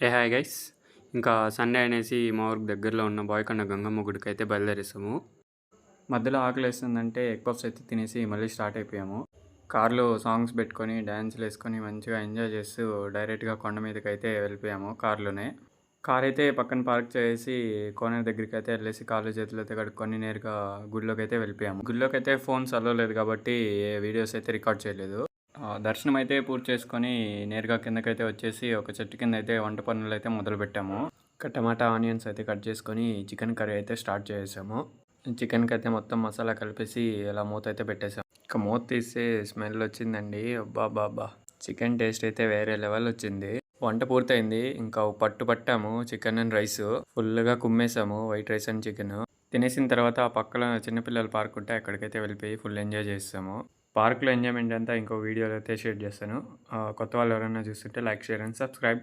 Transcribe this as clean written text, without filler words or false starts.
Hi guys. ఇంకా Sunday అనేసి మా ఊరికి దగ్గరలో ఉన్న బోయకొండ గంగమ్మ గుడికైతే బయలుదేరేసాము. మధ్యలో ఆకలేస్తుందంటే ఎగ్ పఫ్స్ అయితే తినేసి మళ్ళీ స్టార్ట్ అయిపోయాము. కార్‌లో సాంగ్స్ పెట్టుకొని, డాన్సులేసుకొని మంచిగా ఎంజాయ్ చేస్తూ డైరెక్ట్‌గా కొండ మీదకైతే వెళ్ళిపోయాము కార్‌లోనే. కారైతే పక్కన పార్క్ చేసేసి కోనేరు దగ్గరికైతే వెళ్ళేసి కాళ్ళు చేతులైతే కడుక్కొని నేరుగా గుడిలోకైతే వెళ్ళిపోయాము. గుడిలోకైతే ఫోన్స్ అలో లేదు కాబట్టి వీడియోస్ అయితే రికార్డ్ చేయలేదు. దర్శనం అయితే పూర్తి చేసుకొని నేరుగా కిందకైతే వచ్చేసి ఒక చెట్టు కింద అయితే వంట పనులైతే మొదలుపెట్టాము. ఇంకా టమాటా, ఆనియన్స్ అయితే కట్ చేసుకొని చికెన్ కర్రీ అయితే స్టార్ట్ చేసేసాము. చికెన్‌కి అయితే మొత్తం మసాలా కలిపేసి ఇలా మూత అయితే పెట్టేసాం. ఇక మూత తీస్తే స్మెల్ వచ్చిందండి. అబ్బబ్బబ్బా! చికెన్ టేస్ట్ అయితే వేరే లెవెల్ వచ్చింది. వంట పూర్తయింది. ఇంకా ఒక పట్టు పట్టాము చికెన్ అండ్ రైస్. ఫుల్‌గా కుమ్మేసాము వైట్ రైస్ అండ్ చికెన్. తినేసిన తర్వాత ఆ పక్కన చిన్నపిల్లల పార్క్ ఉంటే అక్కడికైతే వెళ్ళిపోయి ఫుల్ ఎంజాయ్ చేసేసాము. పార్క్‌లో ఎంజాయ్‌మెంట్ అంతా ఇంకో వీడియోలో అయితే షేర్ చేస్తాను. కొత్త వాళ్ళు ఎవరైనా చూస్తుంటే లైక్, షేర్ అండ్ సబ్స్క్రైబ్.